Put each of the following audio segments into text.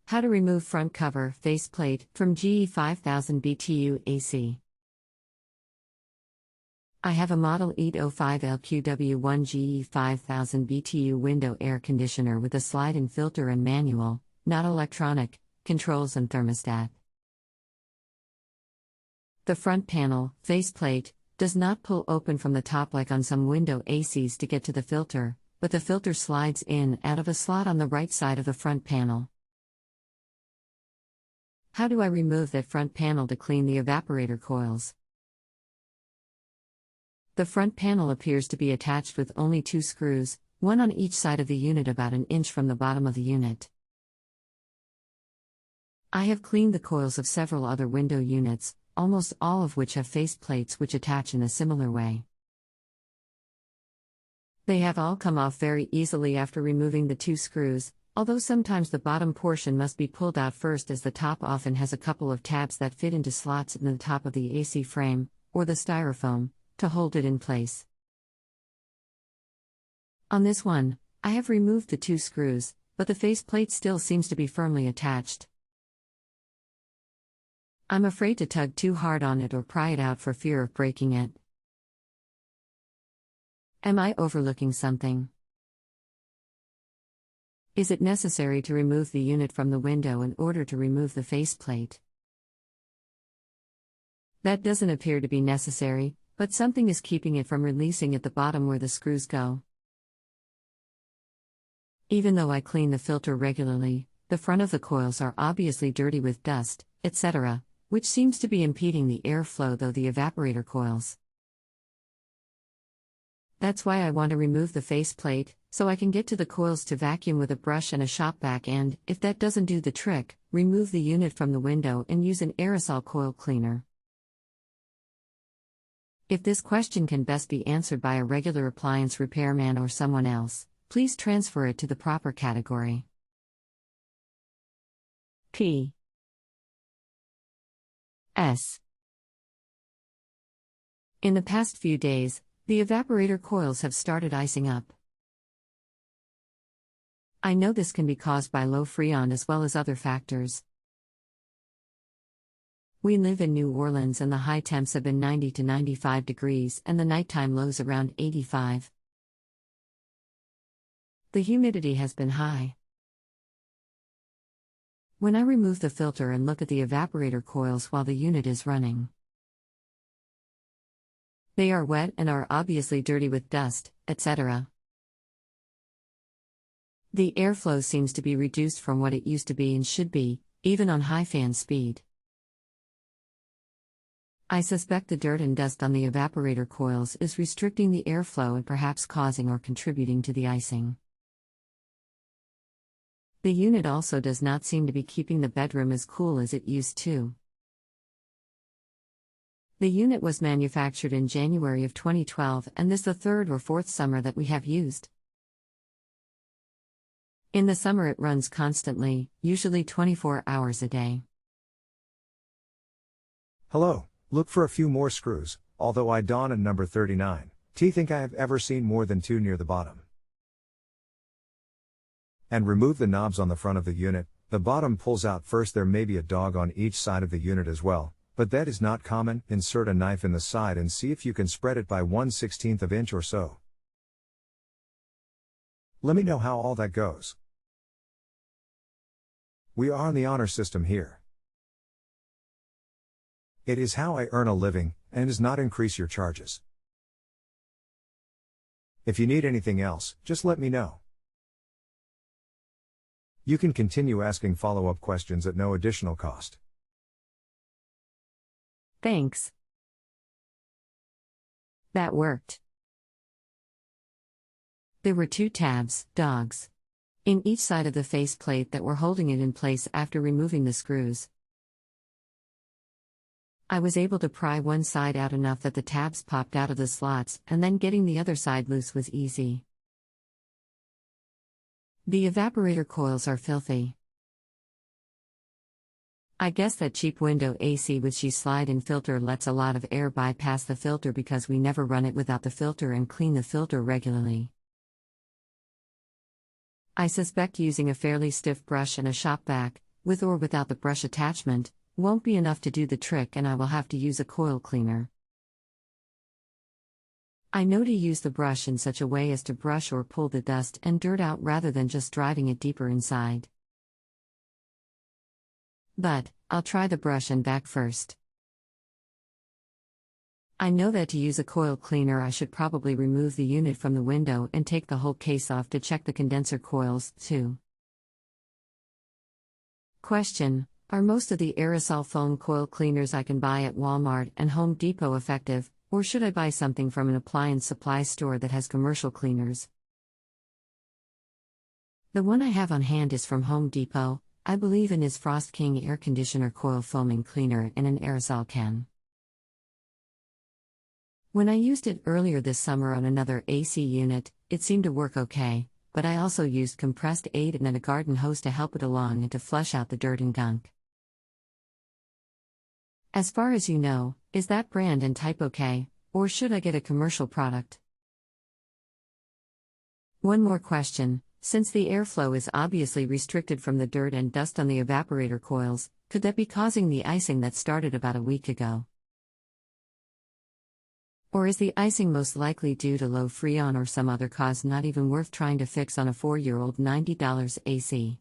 How to remove front cover faceplate from GE 5000 BTU AC. I have a model AET05LQW1 GE 5000 BTU window air conditioner with a slide-in filter and manual, not electronic, controls and thermostat. The front panel, faceplate, does not pull open from the top like on some window ACs to get to the filter, but the filter slides in out of a slot on the right side of the front panel. How do I remove that front panel to clean the evaporator coils? The front panel appears to be attached with only 2 screws, one on each side of the unit about an inch from the bottom of the unit. I have cleaned the coils of several other window units, almost all of which have faceplates which attach in a similar way. They have all come off very easily after removing the 2 screws, although sometimes the bottom portion must be pulled out first as the top often has a couple of tabs that fit into slots in the top of the AC frame, or the styrofoam, to hold it in place. On this one, I have removed the 2 screws, but the faceplate still seems to be firmly attached. I'm afraid to tug too hard on it or pry it out for fear of breaking it. Am I overlooking something? Is it necessary to remove the unit from the window in order to remove the faceplate? That doesn't appear to be necessary, but something is keeping it from releasing at the bottom where the screws go. Even though I clean the filter regularly, the front of the coils are obviously dirty with dust, etc., which seems to be impeding the airflow through the evaporator coils. That's why I want to remove the faceplate, so I can get to the coils to vacuum with a brush and a shop vac and, if that doesn't do the trick, remove the unit from the window and use an aerosol coil cleaner. If this question can best be answered by a regular appliance repairman or someone else, please transfer it to the proper category. P. S. In the past few days, the evaporator coils have started icing up. I know this can be caused by low freon as well as other factors. We live in New Orleans and the high temps have been 90 to 95 degrees and the nighttime lows around 85. The humidity has been high. When I remove the filter and look at the evaporator coils while the unit is running, they are wet and are obviously dirty with dust, etc. The airflow seems to be reduced from what it used to be and should be, even on high fan speed. I suspect the dirt and dust on the evaporator coils is restricting the airflow and perhaps causing or contributing to the icing. The unit also does not seem to be keeping the bedroom as cool as it used to. The unit was manufactured in January of 2012 and this the 3rd or 4th summer that we have used. In the summer it runs constantly, usually 24 hours a day. Hello, look for a few more screws, although I dawn at number 39. Think I have ever seen more than 2 near the bottom. And remove the knobs on the front of the unit. The bottom pulls out first. There may be a dog on each side of the unit as well, but that is not common. Insert a knife in the side and see if you can spread it by 1/16 of an inch or so. Let me know how all that goes. We are on the honor system here. It is how I earn a living, and does not increase your charges. If you need anything else, just let me know. You can continue asking follow-up questions at no additional cost. Thanks. That worked. There were 2 tabs, dogs, in each side of the faceplate that were holding it in place after removing the screws. I was able to pry one side out enough that the tabs popped out of the slots, and then getting the other side loose was easy. The evaporator coils are filthy. I guess that cheap window AC with slide-in filter lets a lot of air bypass the filter because we never run it without the filter and clean the filter regularly. I suspect using a fairly stiff brush and a shop vac, with or without the brush attachment, won't be enough to do the trick and I will have to use a coil cleaner. I know to use the brush in such a way as to brush or pull the dust and dirt out rather than just driving it deeper inside. But, I'll try the brush and back first. I know that to use a coil cleaner I should probably remove the unit from the window and take the whole case off to check the condenser coils, too. Question: are most of the aerosol foam coil cleaners I can buy at Walmart and Home Depot effective, or should I buy something from an appliance supply store that has commercial cleaners? The one I have on hand is from Home Depot. I believe in his Frost King air conditioner coil foaming cleaner in an aerosol can. When I used it earlier this summer on another AC unit, it seemed to work okay, but I also used compressed aid and a garden hose to help it along and to flush out the dirt and gunk. As far as you know, is that brand and type okay, or should I get a commercial product? One more question: since the airflow is obviously restricted from the dirt and dust on the evaporator coils, could that be causing the icing that started about a week ago? Or is the icing most likely due to low freon or some other cause not even worth trying to fix on a 4-year-old $90 AC?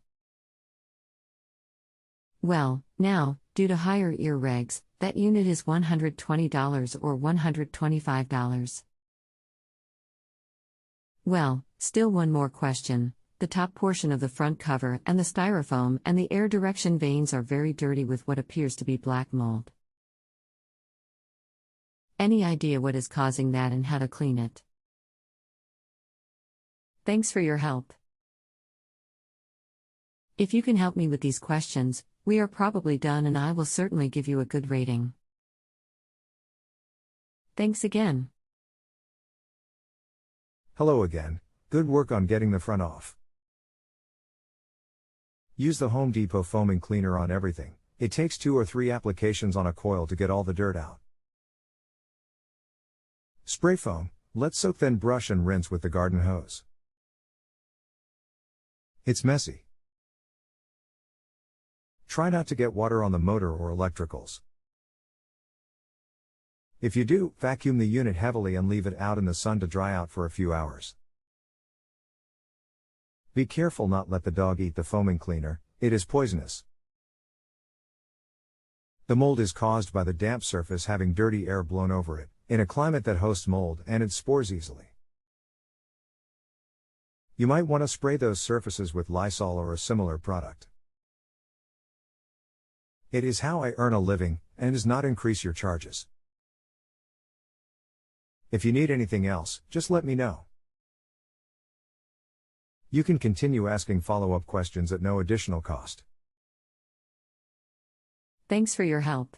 Well, now, due to higher ear regs, that unit is $120 or $125. Well, still one more question. The top portion of the front cover and the styrofoam and the air direction vanes are very dirty with what appears to be black mold. Any idea what is causing that and how to clean it? Thanks for your help. If you can help me with these questions, we are probably done and I will certainly give you a good rating. Thanks again. Hello again, good work on getting the front off. Use the Home Depot foaming cleaner on everything. It takes 2 or 3 applications on a coil to get all the dirt out. Spray foam, let soak then brush and rinse with the garden hose. It's messy. Try not to get water on the motor or electricals. If you do, vacuum the unit heavily and leave it out in the sun to dry out for a few hours. Be careful not let the dog eat the foaming cleaner, it is poisonous. The mold is caused by the damp surface having dirty air blown over it, in a climate that hosts mold and its spores easily. You might want to spray those surfaces with Lysol or a similar product. It is how I earn a living, and does not increase your charges. If you need anything else, just let me know. You can continue asking follow-up questions at no additional cost. Thanks for your help.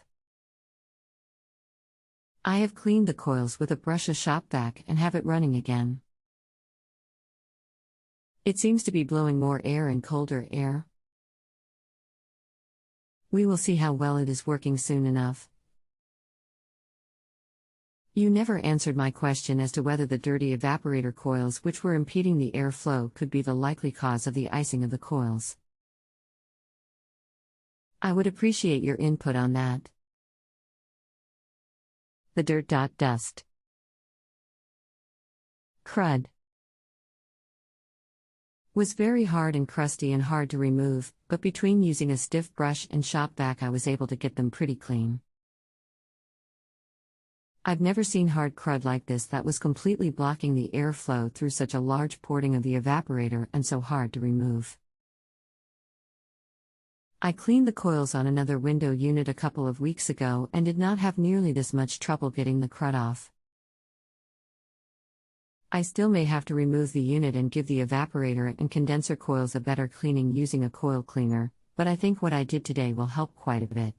I have cleaned the coils with a brush a shop vac and have it running again. It seems to be blowing more air and colder air. We will see how well it is working soon enough. You never answered my question as to whether the dirty evaporator coils which were impeding the airflow could be the likely cause of the icing of the coils. I would appreciate your input on that. The dirt.dust. Crud. Was very hard and crusty and hard to remove, but between using a stiff brush and shop vac I was able to get them pretty clean. I've never seen hard crud like this that was completely blocking the airflow through such a large porting of the evaporator and so hard to remove. I cleaned the coils on another window unit a couple of weeks ago and did not have nearly this much trouble getting the crud off. I still may have to remove the unit and give the evaporator and condenser coils a better cleaning using a coil cleaner, but I think what I did today will help quite a bit.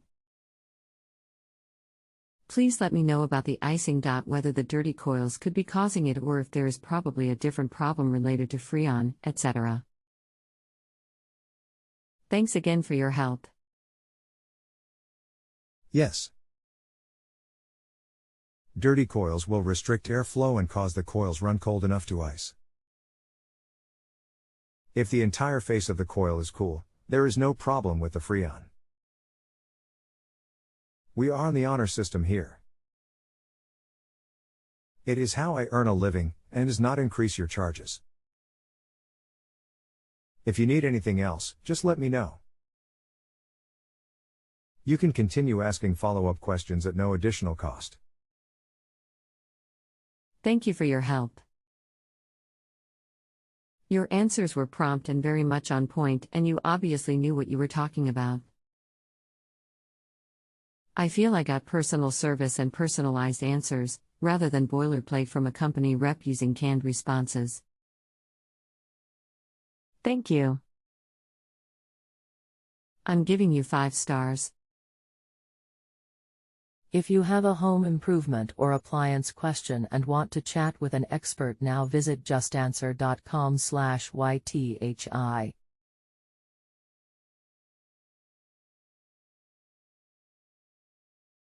Please let me know about the icing. Whether the dirty coils could be causing it or if there is probably a different problem related to freon, etc. Thanks again for your help. Yes. Dirty coils will restrict airflow and cause the coils run cold enough to ice. If the entire face of the coil is cool, There is no problem with the Freon. We are on the honor system here. It is how I earn a living, and does not increase your charges. If you need anything else, just let me know. You can continue asking follow-up questions at no additional cost. Thank you for your help. Your answers were prompt and very much on point, and you obviously knew what you were talking about. I feel I got personal service and personalized answers, rather than boilerplate from a company rep using canned responses. Thank you. I'm giving you 5 stars. If you have a home improvement or appliance question and want to chat with an expert now, visit justanswer.com/YTHI.